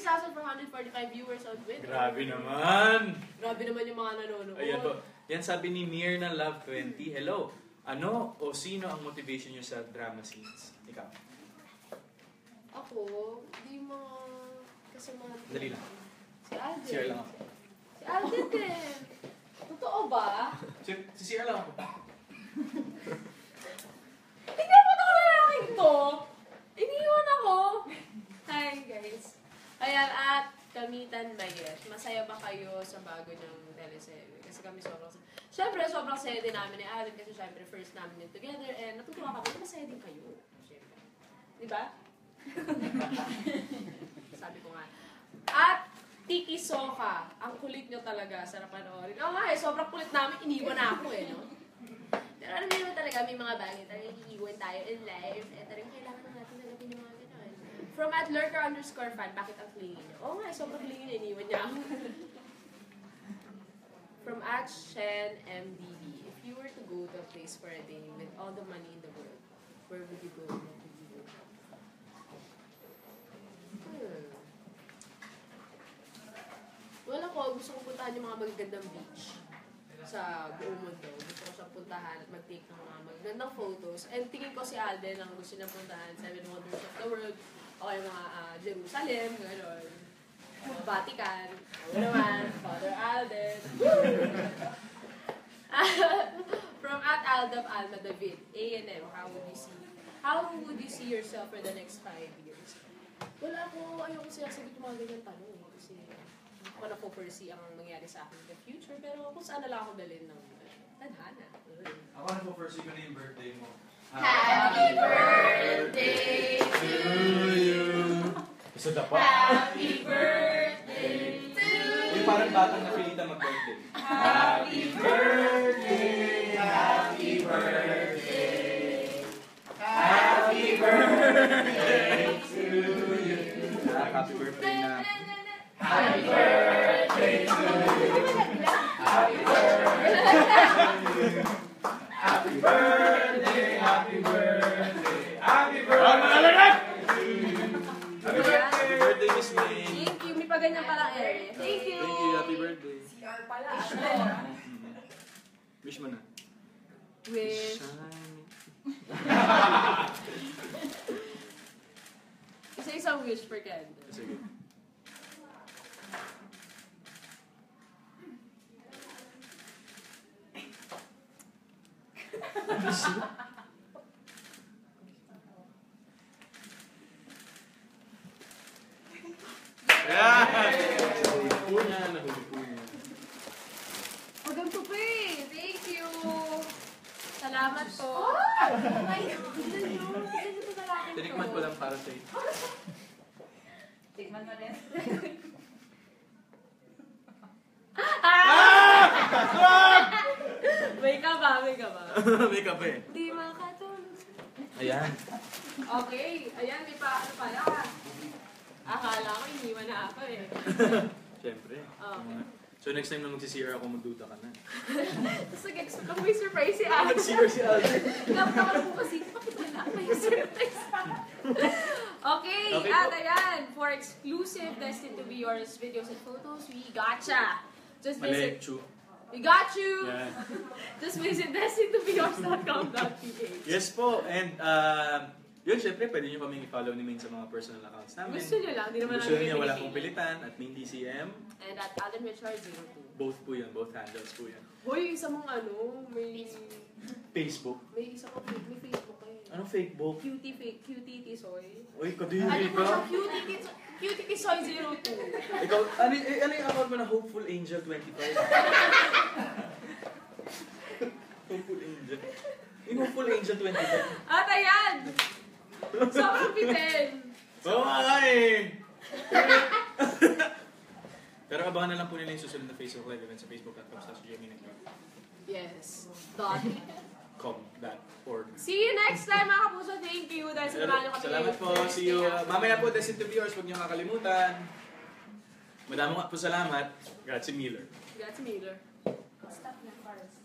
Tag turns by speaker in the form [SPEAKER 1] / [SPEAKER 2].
[SPEAKER 1] 6,445 viewers on Twitter.
[SPEAKER 2] Grabe naman!
[SPEAKER 1] Grabe naman yung mga nanonood.
[SPEAKER 2] Ayan po. Yan sabi ni Mirna Love 20. Hello. Ano o sino ang motivation nyo sa drama scenes? Ikaw.
[SPEAKER 1] Ako, di mga... Kasi mga...
[SPEAKER 2] Dali lang.
[SPEAKER 1] Si Alden.
[SPEAKER 2] Share lang ako.
[SPEAKER 1] Si Alden din. Totoo ba?
[SPEAKER 2] Si Sierra lang ako.
[SPEAKER 1] Tingnan mo na ako lalaking to. Iniwan ako. Hi guys. Ayan, at Kamitan Mayesh. Masaya ba kayo sa bago niyang teleserye? Kasi kami Siyempre, sobrang saya din namin ni Alden kasi siyempre first namin din together and natutuwa kami. Masaya din kayo. Siyempre. Diba? Sabi ko nga. At Tiki Soka. Ang kulit nyo talaga. Sarap panoorin. Oo nga sobrang kulit namin. Iniwan na ako no? Pero alam naman talaga, may mga bagay talagang iiwan tayo in life. Eh, talagang kailangan na natin nalapin yung mga gano'n. From @lurker_fan, bakit ang clingy niyo? Oo nga, sobrang clingy na iniwan niya ako. From @ShenMDB, if you were to go to a place for a day with all the money in the world, where would you go and what would you do? Well, ako, gusto kong puntahan yung mga magagandang beach sa buong mundo. Gusto ko siyang puntahan at mag-take ng mga magagandang photos. And tingin ko si Alden ang gusto niya puntahan, 7 Wonders of the World, o yung mga Jerusalem, gano'n. Vatican, o naman, Father Alden. From @Aldab Alma David, A&M, how would you see yourself for the next 5 years? Wala ako, ayoko sinasagot yung mga ganyan tanong. Kasi hindi ko na po-foresee ang mangyari sa akin in the future, pero kung saan na lang ako dalhin ng tadhana.
[SPEAKER 2] Ako na po-foresee ko na yung birthday mo.
[SPEAKER 1] Happy birthday to you!
[SPEAKER 2] Isa na pa.
[SPEAKER 1] Happy birthday to you!
[SPEAKER 2] Yung parang batang napilitan mag-birthday.
[SPEAKER 1] Happy birthday! Happy birthday! Happy birthday to you!
[SPEAKER 2] Happy birthday na.
[SPEAKER 1] Happy birthday to you! Happy birthday!
[SPEAKER 2] Happy birthday! Happy birthday! Happy birthday! Happy birthday, Miss May!
[SPEAKER 1] Thank you. May paganyan pala eh. Thank you!
[SPEAKER 2] Thank you. Happy birthday.
[SPEAKER 1] CR pala.
[SPEAKER 2] Wish mo na.
[SPEAKER 1] Wish. Isa-isang wish for Kendall.
[SPEAKER 2] Sige. Nahuli po niya.
[SPEAKER 1] Ganito pa eh. Thank you. Salamat po.
[SPEAKER 2] Tinikman ko lang para sa'yo.
[SPEAKER 3] Tikman mo rin.
[SPEAKER 1] May ka ba? May ka ba?
[SPEAKER 2] May kape.
[SPEAKER 1] Hindi makatulog.
[SPEAKER 2] Ayan.
[SPEAKER 1] Okay. Ayan, may pa ano pala. Akala ko iniwan na ako eh.
[SPEAKER 2] Siyempre.
[SPEAKER 1] Okay.
[SPEAKER 2] So next time na magsisira ako, magduda ka na.
[SPEAKER 1] Tapos nag-expect ako may surprise si Alden.
[SPEAKER 2] Nag-sira si Alden.
[SPEAKER 1] Napakala ko kasi, bakit wala may surprise? Okay, at ayan, for exclusive Destined to Be Yours videos and photos, we gotcha. Just visit.
[SPEAKER 2] Mali, Chu.
[SPEAKER 1] We got you.
[SPEAKER 2] Yan.
[SPEAKER 1] Just visit destinedtobeyours.com.ph.
[SPEAKER 2] Yes po, and yun, syempre, pwede nyo kaming i-follow ni Main sa mga personal accounts namin.
[SPEAKER 1] Gusto nyo lang, di naman
[SPEAKER 2] Gusto
[SPEAKER 1] namin
[SPEAKER 2] niya, wala
[SPEAKER 1] pinipili.
[SPEAKER 2] kong pilitan, at Main DCM.
[SPEAKER 1] And at Alden Richard 02.
[SPEAKER 2] Both po yan, both handles po yan.
[SPEAKER 1] Hoy, isa mong ano, may...
[SPEAKER 2] Facebook.
[SPEAKER 1] May isa kong may Facebook eh.
[SPEAKER 2] Anong Facebook?
[SPEAKER 1] Cutie Tisoy.
[SPEAKER 2] Uy, kadiri
[SPEAKER 1] Ano
[SPEAKER 2] ka.
[SPEAKER 1] siya? Cutie Tisoy 02.
[SPEAKER 2] Ikaw, ano yung account mo na Hopeful Angel 25? Hopeful Angel. Yung Hopeful Angel 25.
[SPEAKER 1] At ayan! Sobrang bitin!
[SPEAKER 2] Oo nga eh! Pero abangan na lang po nila yung susunod na Facebook Live event sa facebook.com/JMinector.
[SPEAKER 1] Yes.
[SPEAKER 2] .com.org.
[SPEAKER 1] See you next time mga kapuso. Thank you dahil sinamahan niyo kami.
[SPEAKER 2] Salamat po. See you. Mamaya po, Destined to Be Yours. Huwag niyo kakalimutan. Madaming po salamat. Grazie Miller.
[SPEAKER 1] Grazie Miller.
[SPEAKER 3] Stop na first.